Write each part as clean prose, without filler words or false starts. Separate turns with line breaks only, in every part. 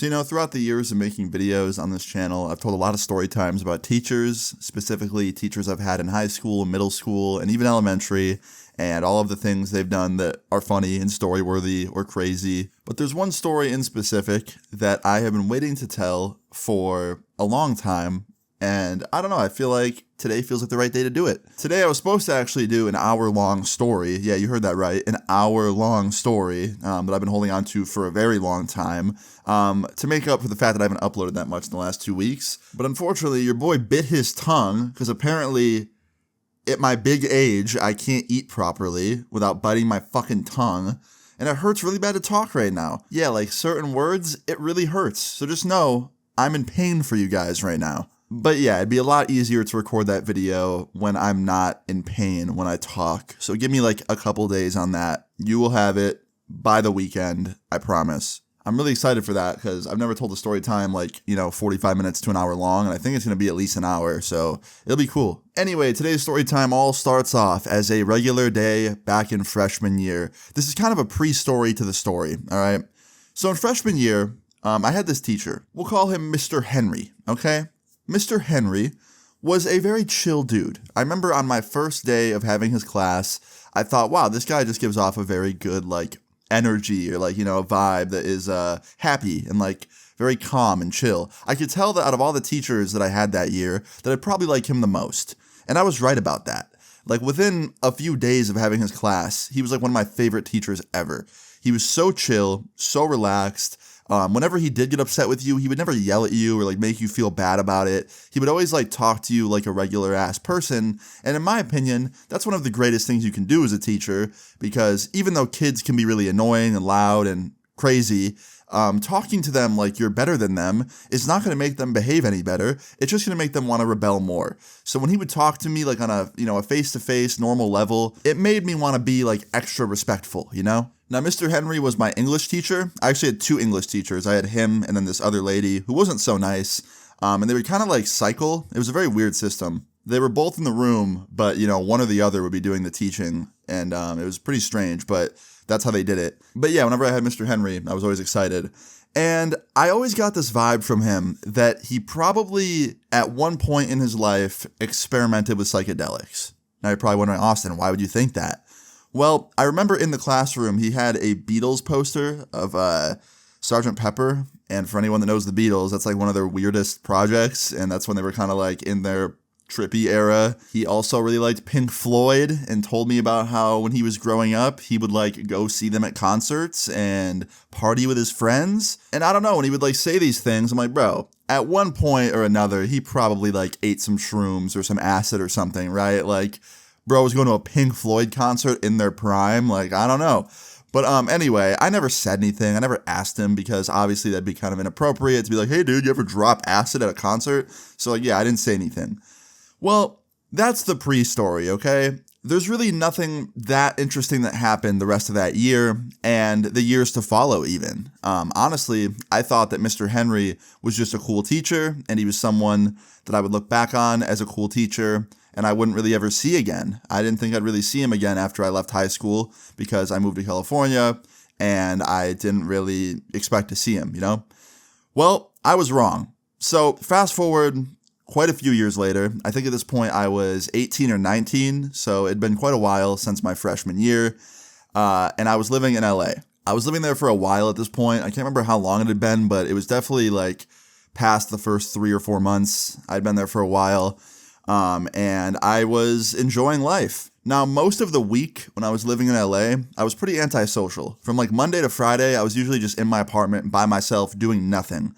So, throughout the years of making videos on this channel, I've told a lot of story times about teachers, specifically teachers I've had in high school, middle school, and even elementary, and all of the things they've done that are funny and story-worthy or crazy. But there's one story in specific that I have been waiting to tell for a long time, and I don't know, I feel like today feels like the right day to do it. Today I was supposed to actually do an hour-long story. Yeah, you heard that right. An hour-long story that I've been holding on to for a very long time to make up for the fact that I haven't uploaded that much in the last 2 weeks. But unfortunately, your boy bit his tongue because apparently at my big age, I can't eat properly without biting my fucking tongue. And it hurts really bad to talk right now. Yeah, like certain words, it really hurts. So just know I'm in pain for you guys right now. But yeah, it'd be a lot easier to record that video when I'm not in pain when I talk. So give me like a couple days on that. You will have it by the weekend, I promise. I'm really excited for that because I've never told a story time like, 45 minutes to an hour long, and I think it's going to be at least an hour, so it'll be cool. Anyway, today's story time all starts off as a regular day back in freshman year. This is kind of a pre-story to the story, all right? So in freshman year, I had this teacher. We'll call him Mr. Henry, okay? Mr. Henry was a very chill dude. I remember on my first day of having his class, I thought, wow, this guy just gives off a very good, energy or, a vibe that is happy and, very calm and chill. I could tell that out of all the teachers that I had that year, that I probably like him the most. And I was right about that. Within a few days of having his class, he was, one of my favorite teachers ever. He was so chill, so relaxed. Whenever he did get upset with you, he would never yell at you or make you feel bad about it. He would always talk to you like a regular ass person. And in my opinion, that's one of the greatest things you can do as a teacher, because even though kids can be really annoying and loud and crazy, talking to them like you're better than them is not going to make them behave any better. It's just going to make them want to rebel more. So when he would talk to me on a face-to-face normal level, it made me want to be extra respectful, Now, Mr. Henry was my English teacher. I actually had two English teachers. I had him and then this other lady who wasn't so nice. And they would kind of cycle. It was a very weird system. They were both in the room, but, one or the other would be doing the teaching. And it was pretty strange, but that's how they did it. But yeah, whenever I had Mr. Henry, I was always excited. And I always got this vibe from him that he probably, at one point in his life, experimented with psychedelics. Now you're probably wondering, Austin, why would you think that? Well, I remember in the classroom, he had a Beatles poster of Sgt. Pepper. And for anyone that knows the Beatles, that's one of their weirdest projects. And that's when they were kind of in their trippy era. He also really liked Pink Floyd and told me about how when he was growing up, he would go see them at concerts and party with his friends. And I don't know, when he would say these things, I'm like, bro, at one point or another, he probably ate some shrooms or some acid or something, right? Bro was going to a Pink Floyd concert in their prime. I don't know. But anyway, I never said anything. I never asked him because obviously that'd be kind of inappropriate to be like, hey, dude, you ever drop acid at a concert? So yeah, I didn't say anything. Well, that's the pre-story, okay? There's really nothing that interesting that happened the rest of that year and the years to follow even. Honestly, I thought that Mr. Henry was just a cool teacher and he was someone that I would look back on as a cool teacher and I wouldn't really ever see again. I didn't think I'd really see him again after I left high school because I moved to California and I didn't really expect to see him, Well, I was wrong. So fast forward quite a few years later. I think at this point I was 18 or 19, so it'd been quite a while since my freshman year, and I was living in LA. I was living there for a while at this point. I can't remember how long it had been, but it was definitely past the first 3 or 4 months. I'd been there for a while, and I was enjoying life. Now, most of the week when I was living in LA, I was pretty antisocial. From Monday to Friday, I was usually just in my apartment by myself doing nothing,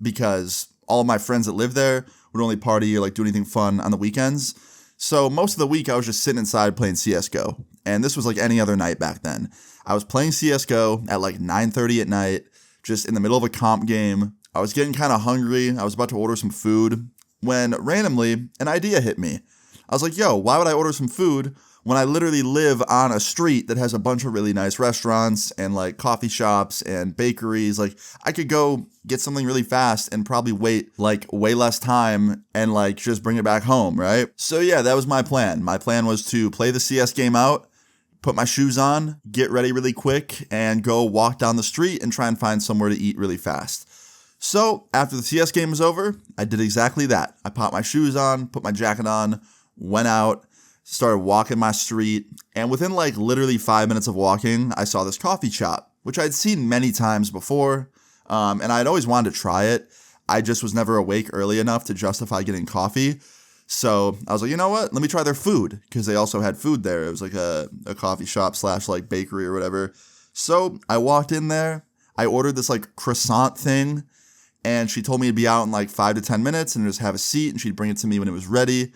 because all of my friends that lived there would only party or do anything fun on the weekends. So most of the week I was just sitting inside playing CSGO. And this was any other night back then. I was playing CSGO at 9:30 at night, just in the middle of a comp game. I was getting kind of hungry. I was about to order some food when randomly an idea hit me. I was like, yo, why would I order some food when I literally live on a street that has a bunch of really nice restaurants and coffee shops and bakeries? I could go get something really fast and probably wait way less time and just bring it back home, right? So yeah, that was my plan. My plan was to play the CS game out, put my shoes on, get ready really quick, and go walk down the street and try and find somewhere to eat really fast. So after the CS game was over, I did exactly that. I popped my shoes on, put my jacket on, went out, started walking my street, and within like literally 5 minutes of walking, I saw this coffee shop, which I'd seen many times before, and I'd always wanted to try it. I just was never awake early enough to justify getting coffee. So I was like, you know what? Let me try their food, because they also had food there. It was like a coffee shop / like bakery or whatever. So I walked in there. I ordered this like croissant thing, and she told me to be out in like 5 to 10 minutes and just have a seat, and she'd bring it to me when it was ready.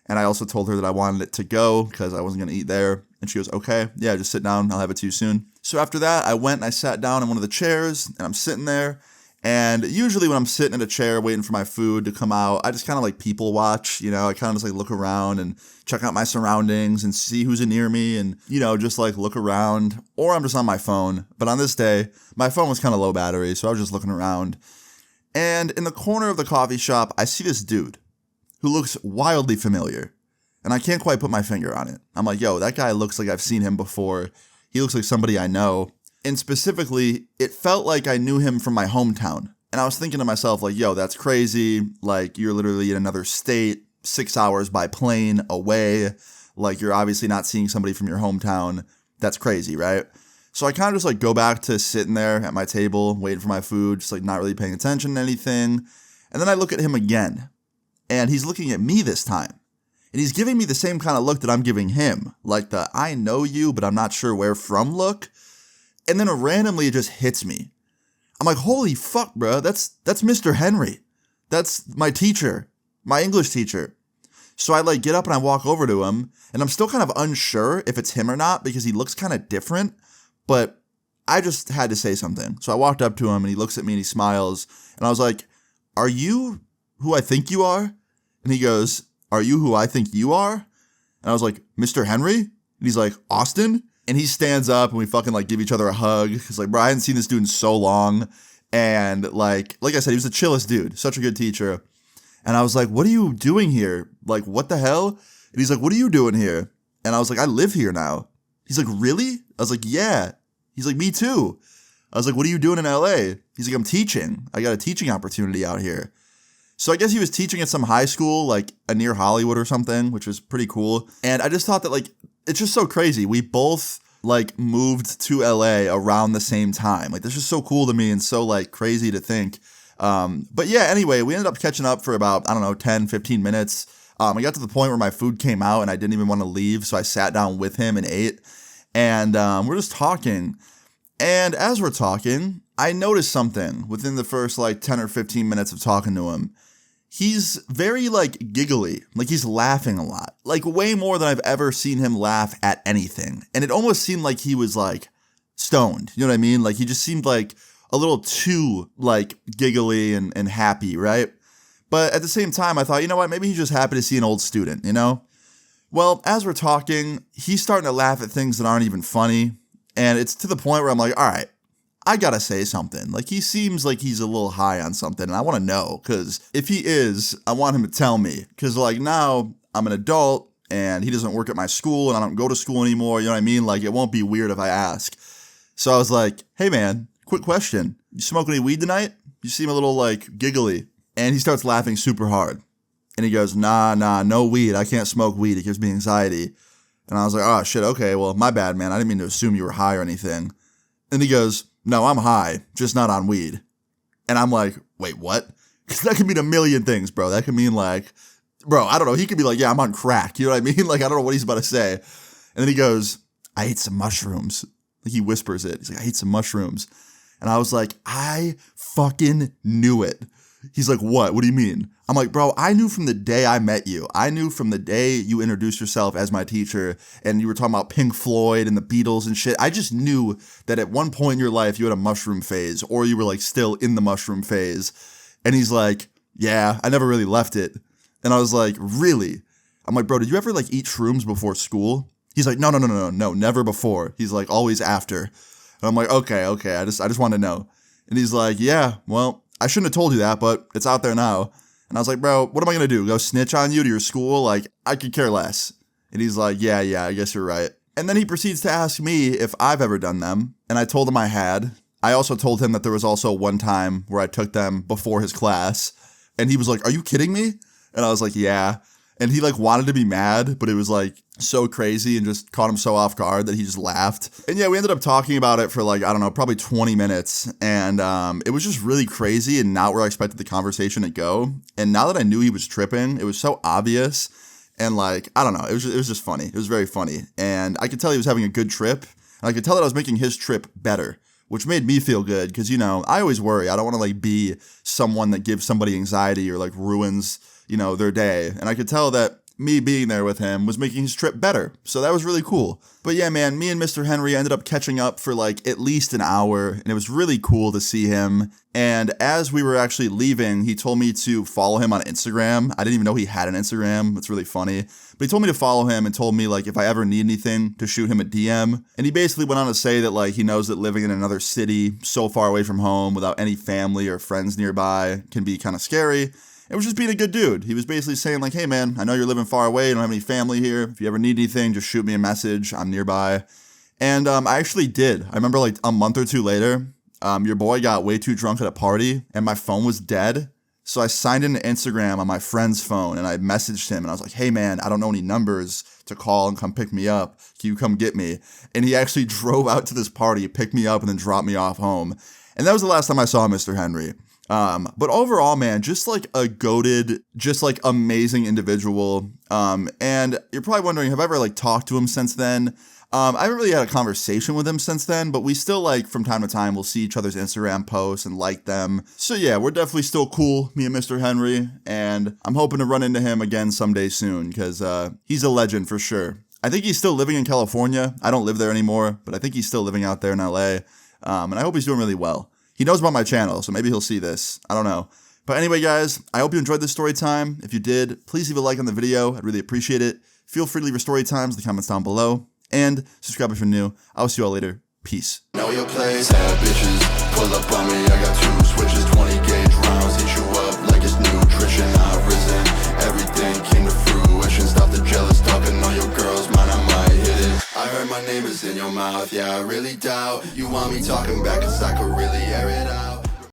And I also told her that I wanted it to go because I wasn't going to eat there. And she goes, okay, yeah, just sit down. I'll have it to you soon. So after that, I went and I sat down in one of the chairs, and I'm sitting there. And usually when I'm sitting in a chair waiting for my food to come out, I just kind of like people watch, I kind of just like look around and check out my surroundings and see who's near me and, just like look around, or I'm just on my phone. But on this day, my phone was kind of low battery, so I was just looking around. And in the corner of the coffee shop, I see this dude who looks wildly familiar, and I can't quite put my finger on it. I'm like, yo, that guy looks like I've seen him before. He looks like somebody I know. And specifically, it felt like I knew him from my hometown. And I was thinking to myself, like, yo, that's crazy. Like, you're literally in another state, 6 hours by plane away. Like, you're obviously not seeing somebody from your hometown. That's crazy, right? So I kind of just like go back to sitting there at my table, waiting for my food, just like not really paying attention to anything. And then I look at him again, and he's looking at me this time. And he's giving me the same kind of look that I'm giving him. Like the I know you, but I'm not sure where from look. And then randomly it just hits me. I'm like, holy fuck, bro. That's Mr. Henry. That's my teacher, my English teacher. So I like get up and I walk over to him, and I'm still kind of unsure if it's him or not because he looks kind of different, but I just had to say something. So I walked up to him, and he looks at me and he smiles, and I was like, are you who I think you are? And he goes, are you who I think you are? And I was like, Mr. Henry? And he's like, Austin? And he stands up, and we fucking like give each other a hug. Cause like, bro, I hadn't seen this dude in so long. And like I said, he was the chillest dude, such a good teacher. And I was like, what are you doing here? Like, what the hell? And he's like, what are you doing here? And I was like, I live here now. He's like, really? I was like, yeah. He's like, me too. I was like, what are you doing in LA? He's like, I'm teaching. I got a teaching opportunity out here. So I guess he was teaching at some high school, like near Hollywood or something, which was pretty cool. And I just thought that like, it's just so crazy. We both like moved to LA around the same time. Like, this is so cool to me and so like crazy to think. But yeah, anyway, we ended up catching up for about, 10, 15 minutes. I got to the point where my food came out and I didn't even want to leave. So I sat down with him and ate, and we're just talking. And as we're talking, I noticed something within the first like 10 or 15 minutes of talking to him. He's very like giggly, like he's laughing a lot, like way more than I've ever seen him laugh at anything. And it almost seemed like he was like stoned, you know what I mean? Like he just seemed like a little too like giggly and happy, right? But at the same time, I thought, you know what, maybe he's just happy to see an old student, you know? Well, as we're talking, he's starting to laugh at things that aren't even funny. And it's to the point where I'm like, all right, I gotta say something. Like, he seems like he's a little high on something, and I want to know, because if he is, I want him to tell me. Because, like, now I'm an adult, and he doesn't work at my school, and I don't go to school anymore, you know what I mean? Like, it won't be weird if I ask. So I was like, hey, man, quick question. You smoke any weed tonight? You seem a little, like, giggly. And he starts laughing super hard. And he goes, nah, no weed. I can't smoke weed. It gives me anxiety. And I was like, oh, shit, okay, well, my bad, man. I didn't mean to assume you were high or anything. And he goes, no, I'm high, just not on weed. And I'm like, wait, what? Because that could mean a million things, bro. That could mean like, bro, I don't know. He could be like, yeah, I'm on crack. You know what I mean? Like, I don't know what he's about to say. And then he goes, I ate some mushrooms. Like, he whispers it. He's like, I ate some mushrooms. And I was like, I fucking knew it. He's like, what? What do you mean? I'm like, bro, I knew from the day I met you. I knew from the day you introduced yourself as my teacher and you were talking about Pink Floyd and the Beatles and shit. I just knew that at one point in your life you had a mushroom phase, or you were like still in the mushroom phase. And he's like, yeah, I never really left it. And I was like, really? I'm like, bro, did you ever like eat shrooms before school? He's like, no, never before. He's like, always after. And I'm like, okay, I just want to know. And he's like, yeah, well, I shouldn't have told you that, but it's out there now. And I was like, bro, what am I going to do? Go snitch on you to your school? Like, I could care less. And he's like, yeah, I guess you're right. And then he proceeds to ask me if I've ever done them, and I told him I had. I also told him that there was also one time where I took them before his class, and he was like, "Are you kidding me?" And I was like, "Yeah." And he like wanted to be mad, but it was like so crazy and just caught him so off guard that he just laughed. And yeah, we ended up talking about it for like, I don't know, probably 20 minutes. And it was just really crazy and not where I expected the conversation to go. And now that I knew he was tripping, it was so obvious. And like, I don't know, it was just funny. It was very funny. And I could tell he was having a good trip. And I could tell that I was making his trip better, which made me feel good. Because, you know, I always worry. I don't want to like be someone that gives somebody anxiety or like ruins, you know, their day. And I could tell that me being there with him was making his trip better. So that was really cool. But yeah, man, me and Mr. Henry ended up catching up for like at least an hour, and it was really cool to see him. And as we were actually leaving, he told me to follow him on Instagram. I didn't even know he had an Instagram. It's really funny. But he told me to follow him and told me like if I ever need anything to shoot him a DM. And he basically went on to say that like he knows that living in another city so far away from home without any family or friends nearby can be kind of scary. It was just being a good dude. He was basically saying like, "Hey man, I know you're living far away, you don't have any family here. If you ever need anything, just shoot me a message. I'm nearby." And I actually did. I remember like a month or two later, your boy got way too drunk at a party and my phone was dead. So I signed into Instagram on my friend's phone and I messaged him and I was like, "Hey man, I don't know any numbers to call and come pick me up. Can you come get me?" And he actually drove out to this party, picked me up and then dropped me off home. And that was the last time I saw Mr. Henry. But overall, man, just like a goated, just like amazing individual. And you're probably wondering, have I ever like talked to him since then? I haven't really had a conversation with him since then, but we still like from time to time, we'll see each other's Instagram posts and like them. So yeah, we're definitely still cool, me and Mr. Henry, and I'm hoping to run into him again someday soon because, he's a legend for sure. I think he's still living in California. I don't live there anymore, but I think he's still living out there in LA. And I hope he's doing really well. He knows about my channel, so maybe he'll see this. I don't know. But anyway, guys, I hope you enjoyed this story time. If you did, please leave a like on the video. I'd really appreciate it. Feel free to leave your story times in the comments down below. And subscribe if you're new. I'll see you all later. Peace.
Know your place, have bitches. Pull up on me, I got 2 switches, 20 gauge rounds. Hit you up like it's nutrition. I've risen, everything came to fruition. Stop the jealous talking on your girls, mine I might hit it. I heard my name is in your mouth, yeah, I really doubt you want me talking back, cause I could really air it out.